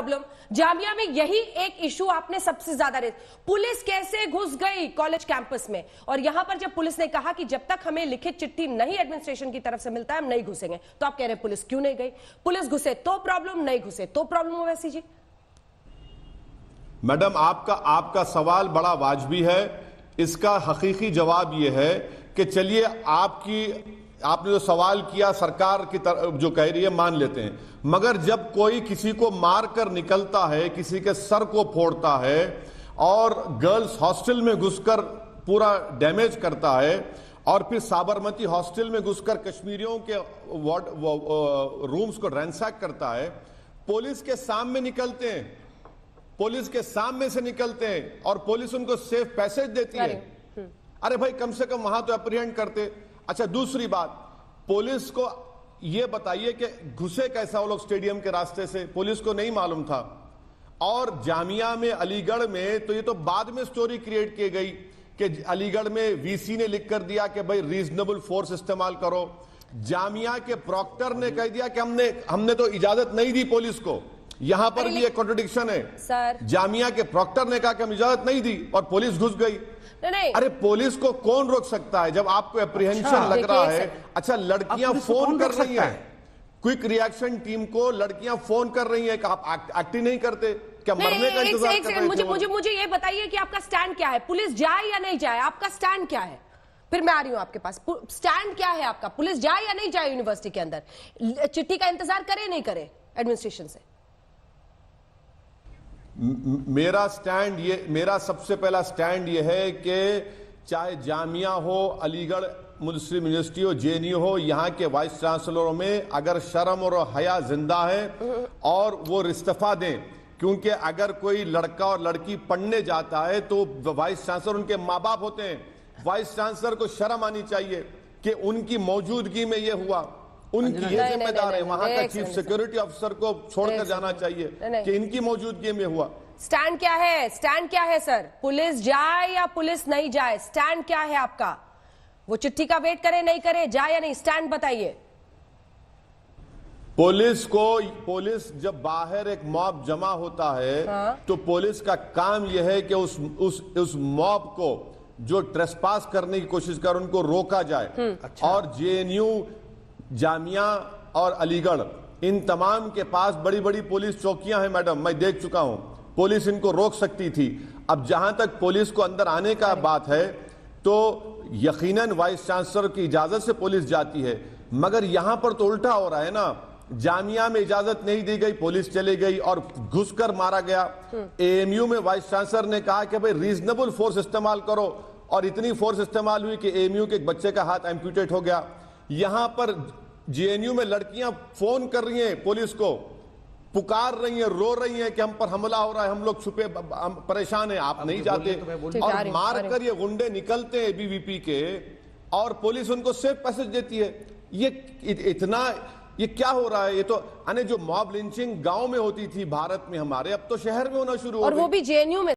Problem? Jamia में यही एक इशू आपने सबसे ज्यादा पुलिस कैसे घुस गई कॉलेज कैंपस में? और यहां पर जब पुलिस ने कहा कि जब तक हमें लिखित चिट्ठी नहीं एडमिनिस्ट्रेशन की तरफ से मिलता है हम नहीं घुसेंगे, तो आप कह रहे हैं पुलिस क्यों नहीं गई? पुलिस घुसे तो प्रॉब्लम, नहीं घुसे तो प्रॉब्लम हो? वैसी जी मैडम, आपका सवाल बड़ा वाजबी है। इसका हकीकी जवाब यह है कि चलिए आपने जो सवाल किया सरकार की तरफ जो कह रही है मान लेते हैं, मगर जब कोई किसी को मार कर निकलता है, किसी के सर को फोड़ता है और गर्ल्स हॉस्टल में घुसकर पूरा डैमेज करता है और फिर साबरमती हॉस्टल में घुसकर कश्मीरियों के रूम्स को रैंसैक करता है, पुलिस के सामने निकलते हैं, पुलिस के सामने से निकलते हैं और पुलिस उनको सेफ पैसेज देती है। अरे भाई कम से कम वहां तो अप्रीहेंड करते। अच्छा, दूसरी बात, पुलिस को यह बताइए कि घुसे कैसा वो लोग स्टेडियम के रास्ते से, पुलिस को नहीं मालूम था। और जामिया में, अलीगढ़ में तो ये तो बाद में स्टोरी क्रिएट की गई कि अलीगढ़ में वीसी ने लिख कर दिया कि भाई रीजनेबल फोर्स इस्तेमाल करो। जामिया के प्रॉक्टर ने कह दिया कि हमने तो इजाजत नहीं दी पुलिस को। यहां पर भी एक कॉन्ट्रडिक्शन है सर। जामिया के प्रॉक्टर ने कहा कि हम इजाजत नहीं दी और पुलिस घुस गई। नहीं। अरे पुलिस को कौन रोक सकता है जब आपको एप्रीहेंशन लग रहा है? अच्छा, लड़कियां फोन कर रही हैं, क्विक रिएक्शन टीम को लड़कियां फोन कर रही हैं कि आप एक्ट ही नहीं करते, क्या मरने का इंतजार कर रहे थे? मुझे ये बताइए कि आपका स्टैंड क्या है? पुलिस जाए या नहीं जाए, आपका स्टैंड क्या है? फिर मैं आ रही हूं आपके पास। स्टैंड क्या है आपका? पुलिस जाए या नहीं जाए यूनिवर्सिटी के अंदर? चिट्ठी का इंतजार करे नहीं करे एडमिनिस्ट्रेशन से? मेरा सबसे पहला स्टैंड यह है कि चाहे जामिया हो, अलीगढ़ मुस्लिम यूनिवर्सिटी हो, जेएनयू हो, यहाँ के वाइस चांसलरों में अगर शर्म और हया जिंदा है और वो इस्तीफा दें, क्योंकि अगर कोई लड़का और लड़की पढ़ने जाता है तो वाइस चांसलर उनके माँ बाप होते हैं। वाइस चांसलर को शर्म आनी चाहिए कि उनकी मौजूदगी में यह हुआ, उनकी ये जिम्मेदार है। वहां का चीफ सिक्योरिटी ऑफिसर को छोड़कर जाना चाहिए कि इनकी मौजूदगी में हुआ। स्टैंड क्या है? स्टैंड क्या है सर? पुलिस जाए या पुलिस नहीं जाए, स्टैंड क्या है आपका? वो चिट्ठी का वेट करे नहीं करे, जाए या नहीं, स्टैंड बताइए। पुलिस जब बाहर एक मॉब जमा होता है तो पुलिस का काम यह है कि उस मॉब को जो ट्रेसपास करने की कोशिश कर उनको रोका जाए। और जेएनयू, जामिया और अलीगढ़, इन तमाम के पास बड़ी बड़ी पुलिस चौकियां हैं मैडम, मैं देख चुका हूं। पुलिस इनको रोक सकती थी। अब जहां तक पुलिस को अंदर आने का बात है तो यकीनन वाइस चांसलर की इजाजत से पुलिस जाती है, मगर यहां पर तो उल्टा हो रहा है ना। जामिया में इजाजत नहीं दी गई, पुलिस चली गई और घुसकर मारा गया। एएमयू में वाइस चांसलर ने कहा कि भाई रीजनेबल फोर्स इस्तेमाल करो और इतनी फोर्स इस्तेमाल हुई कि एएमयू के एक बच्चे का हाथ एम्प्यूटेट हो गया। यहां पर जेएनयू में लड़कियां फोन कर रही हैं पुलिस को, पुकार रही हैं, रो रही हैं कि हम पर हमला हो रहा है, हम लोग छुपे हम परेशान हैं, आप नहीं जाते। और मारकर ये गुंडे निकलते हैं एबीवीपी के और पुलिस उनको सेफ पैसेज देती है। ये क्या हो रहा है? ये तो जो मॉब लिंचिंग गांव में होती थी भारत में हमारे, अब तो शहर में होना शुरू हो गई। और वो भी जेएनयू में।